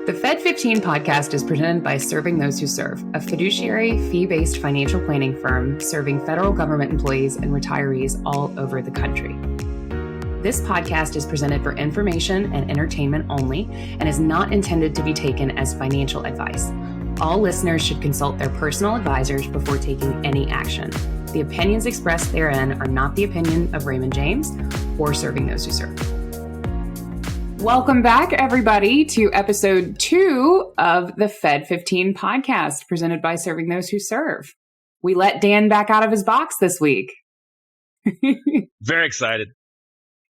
The Fed15 podcast is presented by Serving Those Who Serve, a fiduciary, fee-based financial planning firm serving federal government employees and retirees all over the country. This podcast is presented for information and entertainment only and is not intended to be taken as financial advice. All listeners should consult their personal advisors before taking any action. The opinions expressed therein are not the opinion of Raymond James or Serving Those Who Serve. Welcome back, everybody, to episode 2 of the Fed15 podcast, presented by Serving Those Who Serve. We let Dan back out of his box this week. Very excited.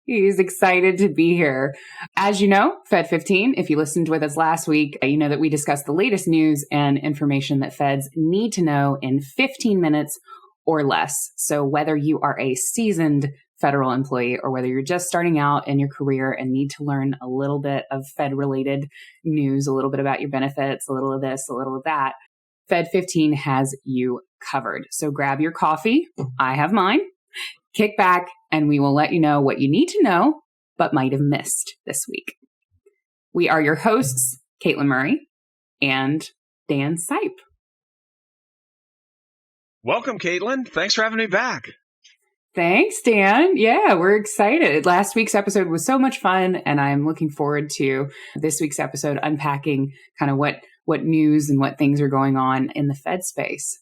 He's excited to be here. As you know, Fed15, if you listened with us last week, you know that we discussed the latest news and information that feds need to know in 15 minutes or less. So whether you are a seasoned federal employee or whether you're just starting out in your career and need to learn a little bit of Fed-related news, a little bit about your benefits, a little of this, a little of that, Fed15 has you covered. So grab your coffee. I have mine. Kick back, and we will let you know what you need to know but might have missed this week. We are your hosts, Katelyn Murray and Dan Sipe. Welcome, Katelyn. Thanks for having me back. Thanks, Dan. Yeah, we're excited. Last week's episode was so much fun, and I'm looking forward to this week's episode unpacking kind of what news and what things are going on in the Fed space.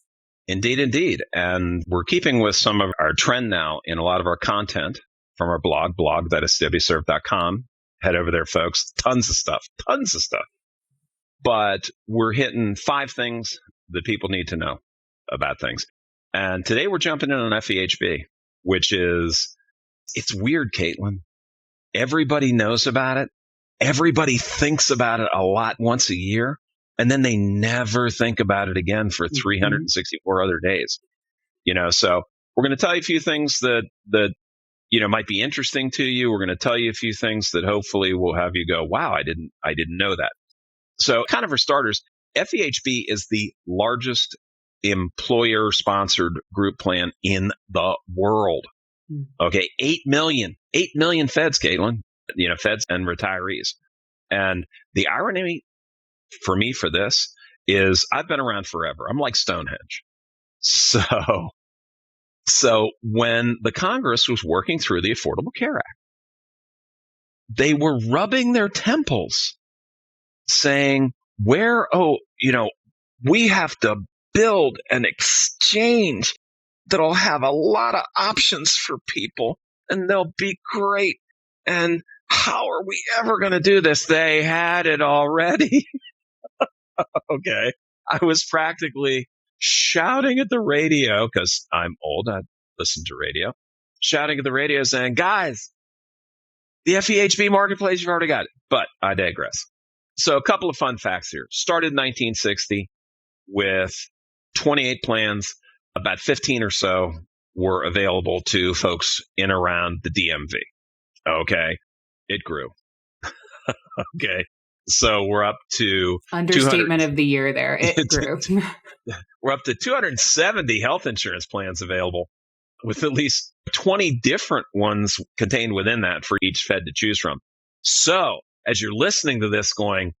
Indeed, indeed. And we're keeping with some of our trend now in a lot of our content from our blog that is cwserve.com. Head over there, folks. Tons of stuff. But we're hitting 5 things that people need to know about things. And today we're jumping in on FEHB, which is, it's weird, Katelyn. Everybody knows about it. Everybody thinks about it a lot once a year. And then they never think about it again for 364 other days. So we're going to tell you a few things that might be interesting to you. We're going to tell you a few things that hopefully will have you go, wow, I didn't know that. So kind of for starters, FEHB is the largest employer-sponsored group plan in the world. Okay, 8 million feds, Katelyn, feds and retirees. And the irony for me for this is I've been around forever. I'm like Stonehenge. So when the Congress was working through the Affordable Care Act, they were rubbing their temples saying, we have to build an exchange that'll have a lot of options for people and they'll be great. And how are we ever going to do this? They had it already. Okay. I was practically shouting at the radio because I'm old. I listen to radio. Shouting at the radio saying, guys, the FEHB marketplace, you've already got it. But I digress. So a couple of fun facts here. Started in 1960 with 28 plans. About 15 or so were available to folks in around the DMV. Okay. It grew. Okay. So we're up to understatement of the year there. It grew. We're up to 270 health insurance plans available with at least 20 different ones contained within that for each Fed to choose from. So as you're listening to this going,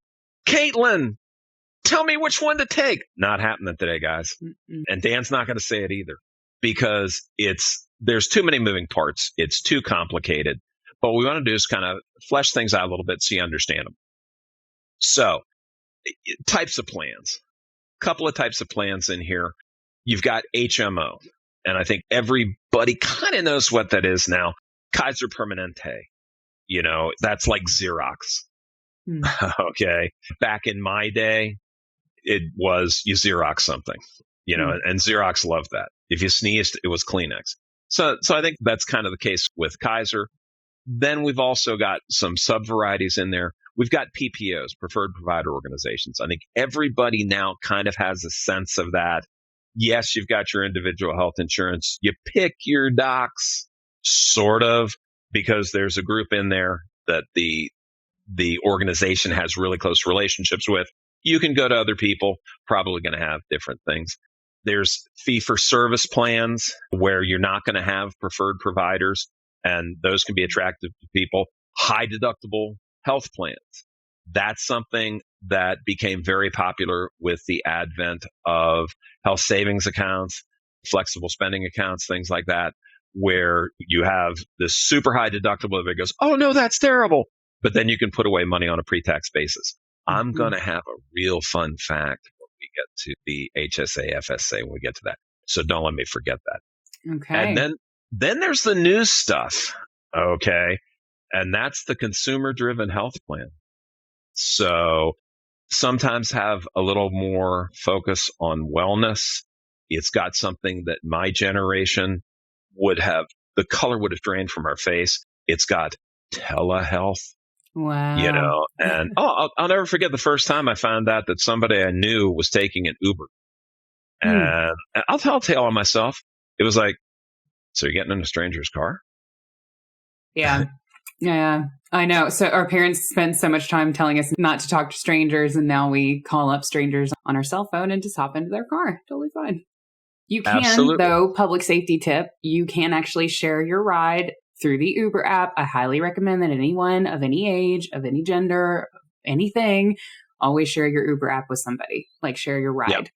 Katelyn, tell me which one to take. Not happening today, guys. And Dan's not going to say it either because there's too many moving parts. It's too complicated. But what we want to do is kind of flesh things out a little bit so you understand them. So, types of plans. Couple of types of plans in here. You've got HMO, and I think everybody kind of knows what that is now. Kaiser Permanente. That's like Xerox. Okay. Back in my day, it was you Xerox something, and Xerox loved that. If you sneezed, it was Kleenex. So I think that's kind of the case with Kaiser. Then we've also got some sub-varieties in there. We've got PPOs, preferred provider organizations. I think everybody now kind of has a sense of that. Yes, you've got your individual health insurance. You pick your docs, sort of, because there's a group in there that the organization has really close relationships with. You can go to other people, probably going to have different things. There's fee-for-service plans where you're not going to have preferred providers, and those can be attractive to people. High deductible health plans. That's something that became very popular with the advent of health savings accounts, flexible spending accounts, things like that, where you have this super high deductible that goes, oh no, that's terrible. But then you can put away money on a pre-tax basis. I'm going to have a real fun fact when we get to the HSA, FSA, when we get to that. So don't let me forget that. Okay. And then there's the new stuff. Okay. And that's the consumer-driven health plan. So sometimes have a little more focus on wellness. It's got something that my generation would have, the color would have drained from our face. It's got telehealth. Wow. And I'll never forget the first time I found out that somebody I knew was taking an Uber. And I'll tell on myself. It was like, so you're getting in a stranger's car? Yeah. Yeah, I know. So our parents spend so much time telling us not to talk to strangers, and now we call up strangers on our cell phone and just hop into their car. Totally fine. You can, Absolutely. though, public safety tip, you can actually share your ride through the Uber app. I highly recommend that anyone of any age, of any gender, anything, always share your Uber app with somebody, like share your ride. Yep.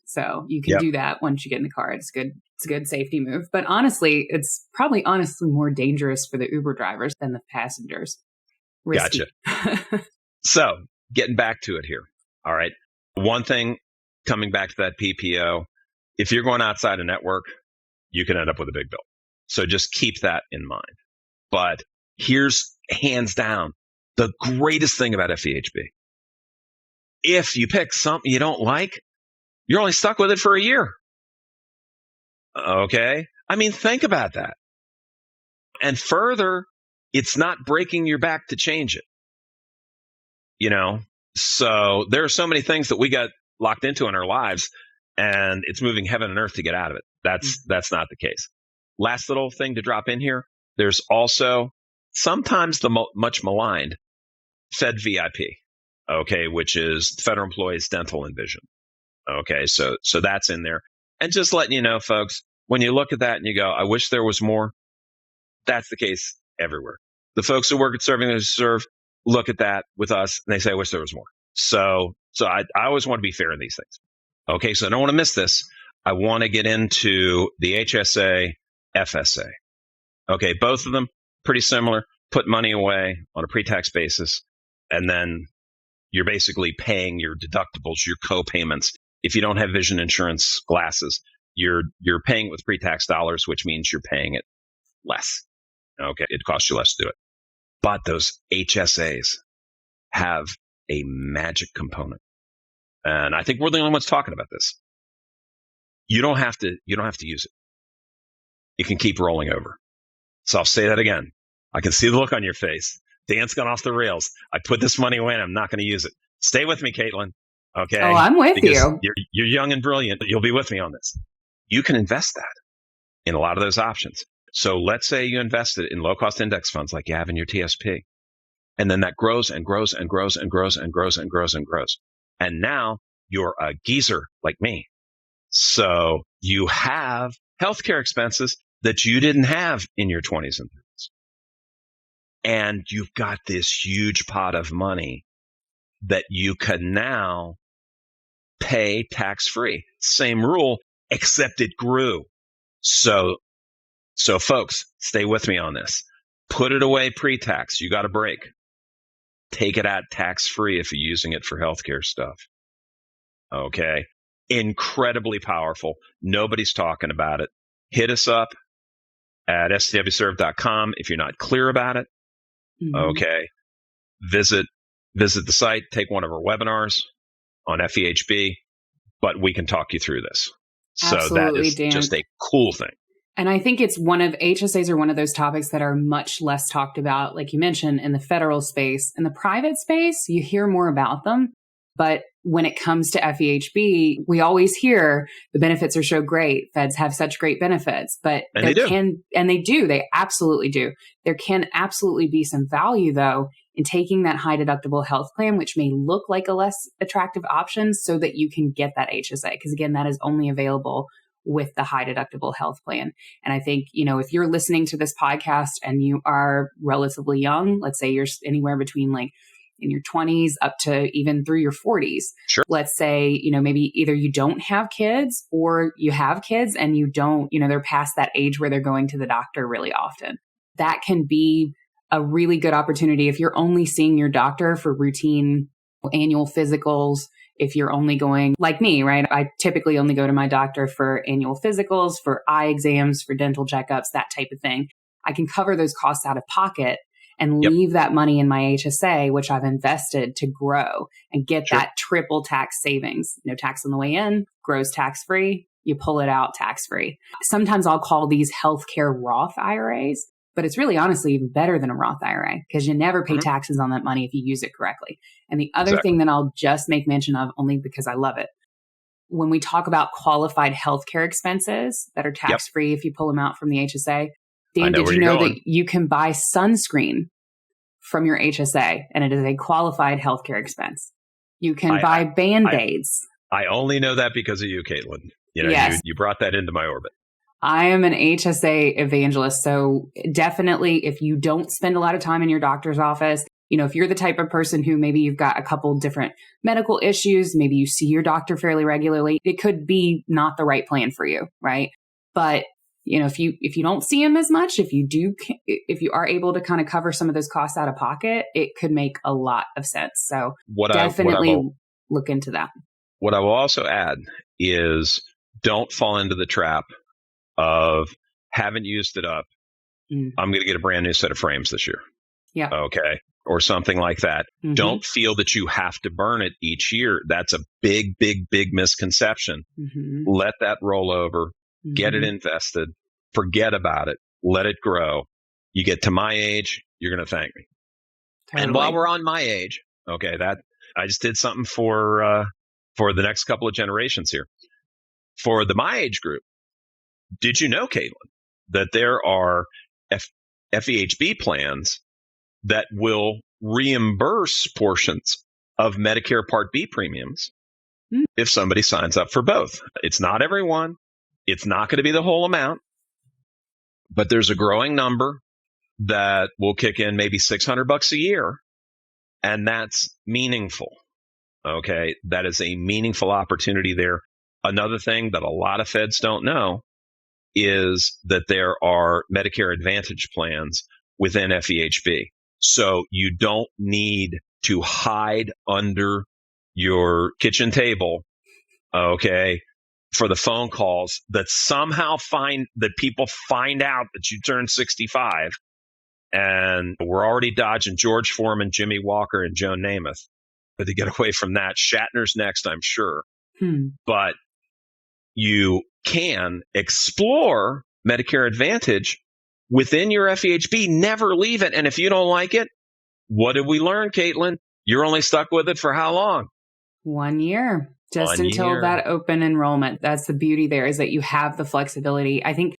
So you can do that once you get in the car. It's good. It's a good safety move. But honestly, it's probably more dangerous for the Uber drivers than the passengers. Risky. Gotcha. So getting back to it here. All right. One thing, coming back to that PPO, if you're going outside a network, you can end up with a big bill. So just keep that in mind. But here's hands down the greatest thing about FEHB. If you pick something you don't like, you're only stuck with it for a year. Okay? I mean, think about that. And further, it's not breaking your back to change it. So there are so many things that we got locked into in our lives, and it's moving heaven and earth to get out of it. That's not the case. Last little thing to drop in here. There's also sometimes the much maligned FED-VIP, okay, which is Federal Employees Dental and Vision. Okay, so that's in there. And just letting you know, folks, when you look at that and you go, I wish there was more, that's the case everywhere. The folks who work at Serving Those Who Serve look at that with us and they say, I wish there was more. So I always want to be fair in these things. Okay, so I don't want to miss this. I want to get into the HSA, FSA. Okay, both of them pretty similar. Put money away on a pre-tax basis, and then you're basically paying your deductibles, your co-payments. If you don't have vision insurance glasses, you're paying it with pre-tax dollars, which means you're paying it less. Okay, it costs you less to do it. But those HSAs have a magic component. And I think we're the only ones talking about this. You don't have to use it. It can keep rolling over. So I'll say that again. I can see the look on your face. Dan's gone off the rails. I put this money away and I'm not going to use it. Stay with me, Katelyn. Okay. Oh, I'm with because you. You're young and brilliant. You'll be with me on this. You can invest that in a lot of those options. So let's say you invest it in low-cost index funds like you have in your TSP. And then that grows and grows and grows and grows and grows and grows and grows. And now you're a geezer like me. So you have healthcare expenses that you didn't have in your 20s and 30s. And you've got this huge pot of money that you can now pay tax-free. Same rule, except it grew. So folks, stay with me on this. Put it away pre-tax. You got a break. Take it out tax-free if you're using it for healthcare stuff. Okay. Incredibly powerful. Nobody's talking about it. Hit us up at stwserve.com if you're not clear about it. Mm-hmm. Okay. Visit the site, take one of our webinars on FEHB, but we can talk you through this. Absolutely, so that is Dan. Just a cool thing. And I think it's HSAs are one of those topics that are much less talked about, like you mentioned, in the federal space. In the private space, you hear more about them. But when it comes to FEHB, we always hear the benefits are so great. Feds have such great benefits, but they absolutely do. There can absolutely be some value, though, in taking that high deductible health plan, which may look like a less attractive option, so that you can get that HSA. Because again, that is only available with the high deductible health plan. And I think, if you're listening to this podcast and you are relatively young, let's say you're anywhere between like in your 20s up to even through your 40s. Sure. Let's say, maybe either you don't have kids or you have kids and you don't, they're past that age where they're going to the doctor really often. That can be a really good opportunity if you're only seeing your doctor for routine annual physicals. If you're only going like me, right? I typically only go to my doctor for annual physicals, for eye exams, for dental checkups, that type of thing. I can cover those costs out of pocket and leave that money in my HSA, which I've invested to grow and get that triple tax savings. No tax on the way in, grows tax free. You pull it out tax free. Sometimes I'll call these healthcare Roth IRAs, but it's really honestly even better than a Roth IRA because you never pay taxes on that money if you use it correctly. And the other thing that I'll just make mention of only because I love it, when we talk about qualified healthcare expenses that are tax free if you pull them out from the HSA, Dan, did you know that you can buy sunscreen from your HSA and it is a qualified healthcare expense? You can buy Band-Aids. I only know that because of you, Katelyn. You brought that into my orbit. I am an HSA evangelist. So definitely if you don't spend a lot of time in your doctor's office, if you're the type of person who maybe you've got a couple different medical issues, maybe you see your doctor fairly regularly, it could be not the right plan for you, right? But if you don't see him as much, if you are able to kind of cover some of those costs out of pocket, it could make a lot of sense. So definitely look into that. What I will also add is don't fall into the trap of haven't used it up. I'm going to get a brand new set of frames this year. Yeah. Okay. Or something like that. Don't feel that you have to burn it each year. That's a big, big, big misconception. Let that roll over. Get it invested, forget about it, let it grow. You get to my age, you're going to thank me. Totally. And while we're on my age, okay, that I just did something for the next couple of generations here. For the my age group, did you know, Katelyn, that there are FEHB plans that will reimburse portions of Medicare Part B premiums if somebody signs up for both? It's not everyone. It's not going to be the whole amount, but there's a growing number that will kick in maybe $600 a year, and that's meaningful. Okay, that is a meaningful opportunity there. Another thing that a lot of feds don't know is that there are Medicare Advantage plans within FEHB. So you don't need to hide under your kitchen table, okay, for the phone calls that somehow people find out that you turned 65. And we're already dodging George Foreman, Jimmy Walker, and Joe Namath. But to get away from that, Shatner's next, I'm sure. But you can explore Medicare Advantage within your FEHB. Never leave it. And if you don't like it, what did we learn, Katelyn? You're only stuck with it for how long? 1 year. Just until that open enrollment. That's the beauty there, is that you have the flexibility. I think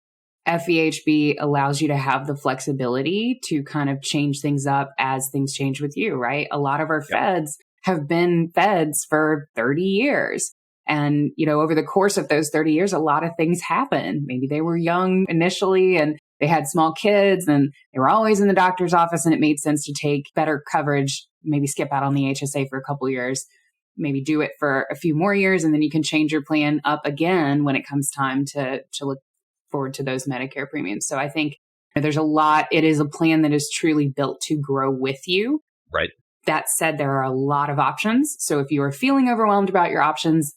FEHB allows you to have the flexibility to kind of change things up as things change with you, right? A lot of our feds have been feds for 30 years. And, over the course of those 30 years, a lot of things happen. Maybe they were young initially and they had small kids and they were always in the doctor's office and it made sense to take better coverage, maybe skip out on the HSA for a couple of years. Maybe do it for a few more years, and then you can change your plan up again when it comes time to look forward to those Medicare premiums. So I think there's a lot. It is a plan that is truly built to grow with you. Right. That said, there are a lot of options. So if you are feeling overwhelmed about your options,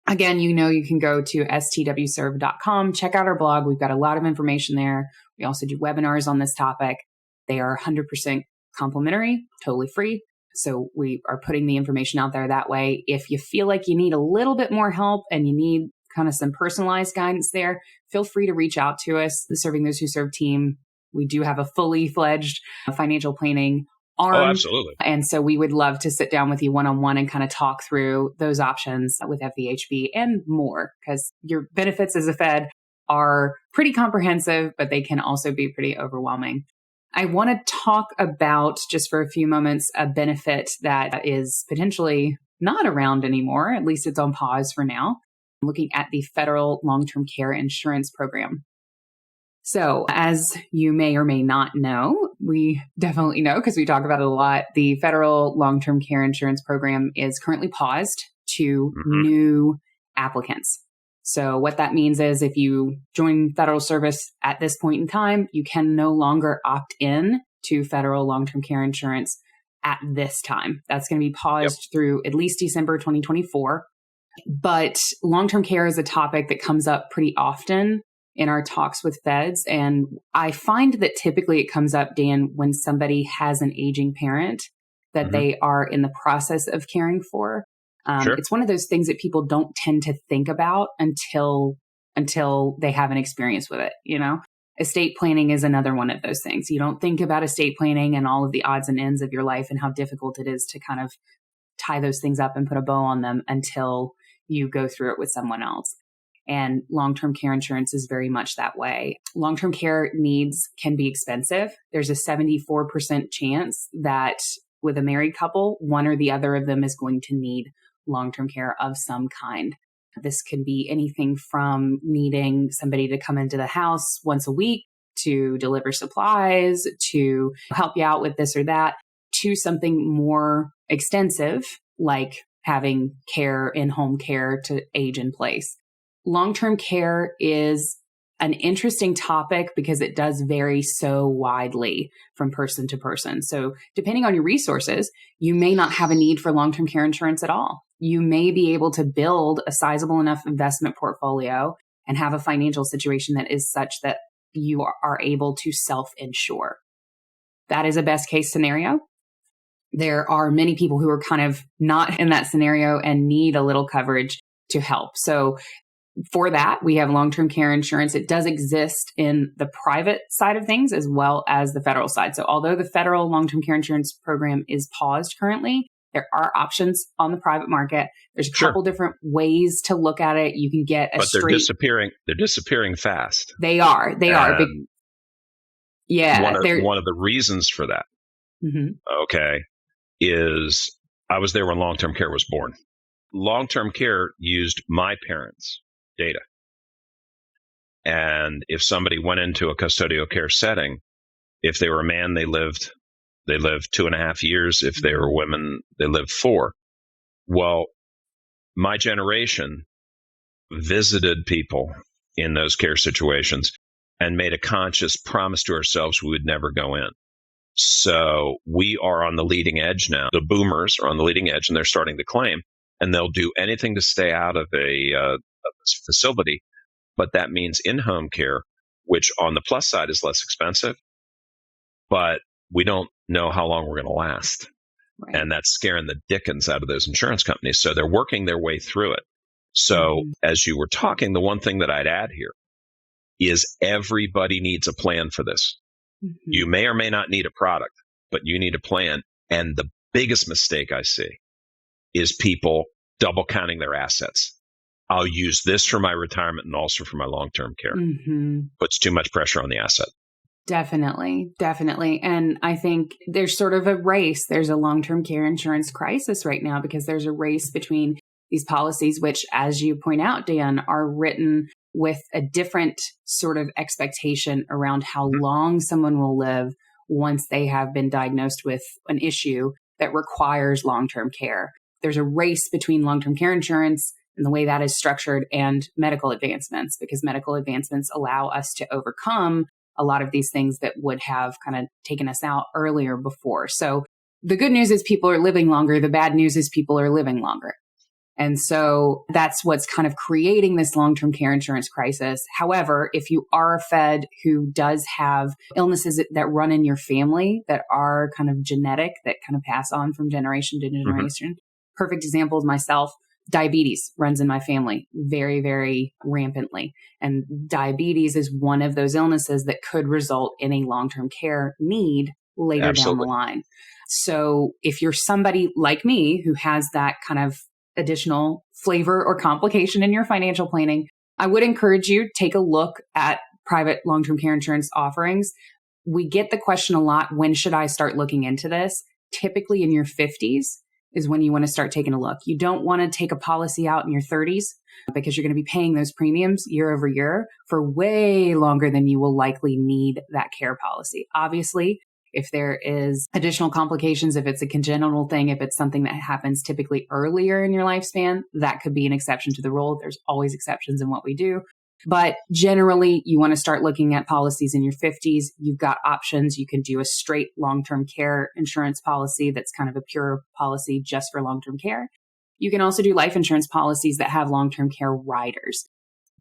again, you can go to stwserve.com, check out our blog. We've got a lot of information there. We also do webinars on this topic. They are 100% complimentary, totally free. So we are putting the information out there that way. If you feel like you need a little bit more help and you need kind of some personalized guidance there, feel free to reach out to us, the Serving Those Who Serve team. We do have a fully fledged financial planning arm. Oh, absolutely. And so we would love to sit down with you one-on-one and kind of talk through those options with FEHB and more, because your benefits as a Fed are pretty comprehensive, but they can also be pretty overwhelming. I want to talk about, just for a few moments, a benefit that is potentially not around anymore. At least it's on pause for now. I'm looking at the federal long-term care insurance program. So as you may or may not know, we definitely know because we talk about it a lot, the federal long-term care insurance program is currently paused to new applicants. So what that means is if you join federal service at this point in time, you can no longer opt in to federal long-term care insurance at this time. That's going to be paused through at least December 2024. But long-term care is a topic that comes up pretty often in our talks with feds. And I find that typically it comes up, Dan, when somebody has an aging parent that they are in the process of caring for. It's one of those things that people don't tend to think about until they have an experience with it. You know, estate planning is another one of those things. You don't think about estate planning and all of the odds and ends of your life and how difficult it is to kind of tie those things up and put a bow on them until you go through it with someone else. And long-term care insurance is very much that way. Long-term care needs can be expensive. There's a 74% chance that with a married couple, one or the other of them is going to need long-term care of some kind. This could be anything from needing somebody to come into the house once a week to deliver supplies, to help you out with this or that, to something more extensive, like having care, in-home care to age in place. Long-term care is an interesting topic because it does vary so widely from person to person. So depending on your resources, you may not have a need for long-term care insurance at all. You may be able to build a sizable enough investment portfolio and have a financial situation that is such that you are able to self-insure. That is a best case scenario. There are many people who are kind of not in that scenario and need a little coverage to help. So for that, we have long-term care insurance. It does exist in the private side of things as well as the federal side. So although the federal long-term care insurance program is paused currently, there are options on the private market. There's a couple different ways to look at it. You can get a they're disappearing. They're disappearing fast. They are. They are. One of the reasons for that, is I was there when long-term care was born. Long-term care used my parents' data. And if somebody went into a custodial care setting, if they were a man, they lived 2.5 years. If they were women, they lived 4. Well, my generation visited people in those care situations and made a conscious promise to ourselves we would never go in. So we are on the leading edge now. The boomers are on the leading edge and they're starting to claim, and they'll do anything to stay out of a facility. But that means in-home care, which on the plus side is less expensive, but we don't know how long we're going to last. Right. And that's scaring the dickens out of those insurance companies. So they're working their way through it. So as you were talking, the one thing that I'd add here is everybody needs a plan for this. You may or may not need a product, but you need a plan. And the biggest mistake I see is people double counting their assets. I'll use this for my retirement and also for my long-term care. Puts too much pressure on the asset. Definitely. And I think there's sort of a race. There's a long-term care insurance crisis right now because there's a race between these policies, which, as you point out, Dan, are written with a different sort of expectation around how long someone will live once they have been diagnosed with an issue that requires long-term care. There's a race between long-term care insurance and the way that is structured and medical advancements, because medical advancements allow us to overcome a lot of these things that would have kind of taken us out earlier before. So the good news is people are living longer. The bad news is people are living longer. And so that's what's kind of creating this long-term care insurance crisis. However, if you are a Fed who does have illnesses that run in your family that are kind of genetic, that kind of pass on from generation to generation, perfect example is myself. Diabetes runs in my family very, very rampantly. And diabetes is one of those illnesses that could result in a long-term care need later down the line. So if you're somebody like me who has that kind of additional flavor or complication in your financial planning, I would encourage you to take a look at private long-term care insurance offerings. We get the question a lot, when should I start looking into this? Typically in your 50s is when you want to start taking a look. You don't want to take a policy out in your 30s because you're going to be paying those premiums year over year for way longer than you will likely need that care policy. Obviously, if there is additional complications, if it's a congenital thing, if it's something that happens typically earlier in your lifespan, that could be an exception to the rule. There's always exceptions in what we do. But generally, you want to start looking at policies in your 50s. You've got options. You can do a straight long-term care insurance policy that's kind of a pure policy just for long-term care. You can also do life insurance policies that have long-term care riders.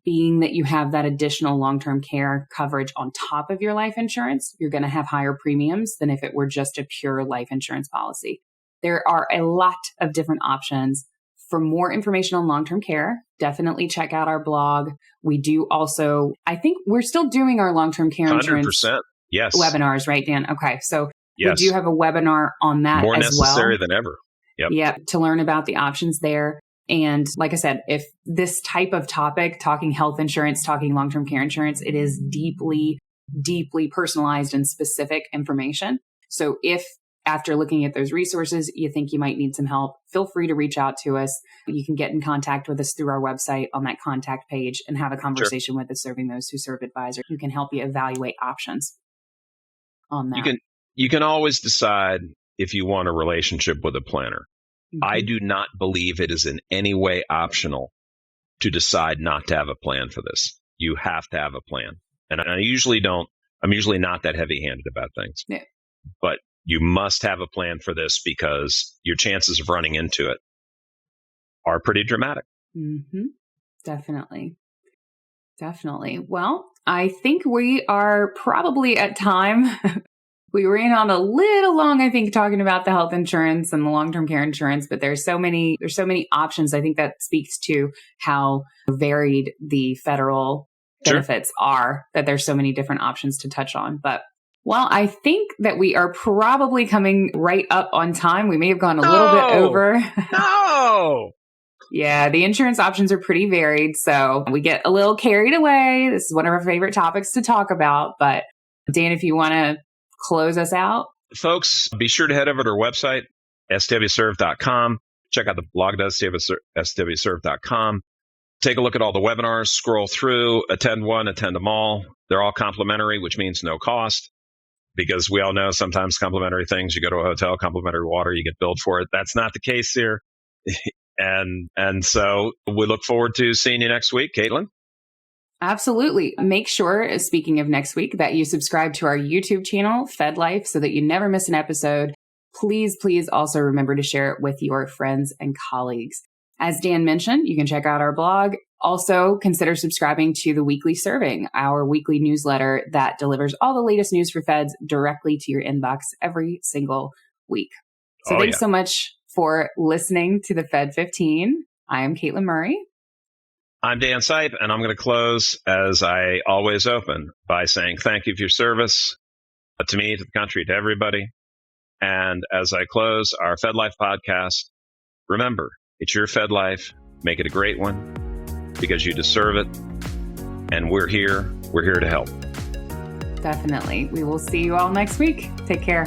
Being that you have that additional long-term care coverage on top of your life insurance, you're going to have higher premiums than if it were just a pure life insurance policy. There are a lot of different options. For more information on long-term care, definitely check out our blog. We do also, I think we're still doing our long-term care insurance 100%. Yes. Webinars, right, Dan? Okay. So yes. We do have a webinar on that more as well. More necessary than ever. Yep. Yeah, to learn about the options there. And like I said, if this type of topic, talking health insurance, talking long-term care insurance, it is deeply, deeply personalized and specific information. So if after looking at those resources, you think you might need some help, feel free to reach out to us. You can get in contact with us through our website on that contact page and have a conversation with a Serving Those Who Serve advisor who can help you evaluate options on that. You can always decide if you want a relationship with a planner. Mm-hmm. I do not believe it is in any way optional to decide not to have a plan for this. You have to have a plan. And I usually don't. I'm usually not that heavy-handed about things. Yeah. But you must have a plan for this because your chances of running into it are pretty dramatic. Mm-hmm. Definitely. Well, I think we are probably at time. We ran on a little long, I think, talking about the health insurance and the long-term care insurance, but there's so many options. I think that speaks to how varied the federal benefits are, that there's so many different options to touch on. But well, I think that we are probably coming right up on time. We may have gone a little bit over. No! Yeah, the insurance options are pretty varied, so we get a little carried away. This is one of our favorite topics to talk about. But Dan, if you want to close us out. Folks, be sure to head over to our website, swserve.com. Check out the blog at swserve.com. Take a look at all the webinars, scroll through, attend one, attend them all. They're all complimentary, which means no cost. Because we all know sometimes complimentary things, you go to a hotel, complimentary water, you get billed for it. That's not the case here. And so we look forward to seeing you next week. Katelyn? Absolutely. Make sure, speaking of next week, that you subscribe to our YouTube channel, Fed Life, so that you never miss an episode. Please also remember to share it with your friends and colleagues. As Dan mentioned, you can check out our blog. Also, consider subscribing to the Weekly Serving, our weekly newsletter that delivers all the latest news for Feds directly to your inbox every single week. So thanks so much for listening to the Fed15. I am Katelyn Murray. I'm Dan Sipe, and I'm going to close, as I always open, by saying thank you for your service to me, to the country, to everybody. And as I close our Fed Life podcast, remember, it's your Fed Life. Make it a great one because you deserve it. And we're here. We're here to help. Definitely. We will see you all next week. Take care.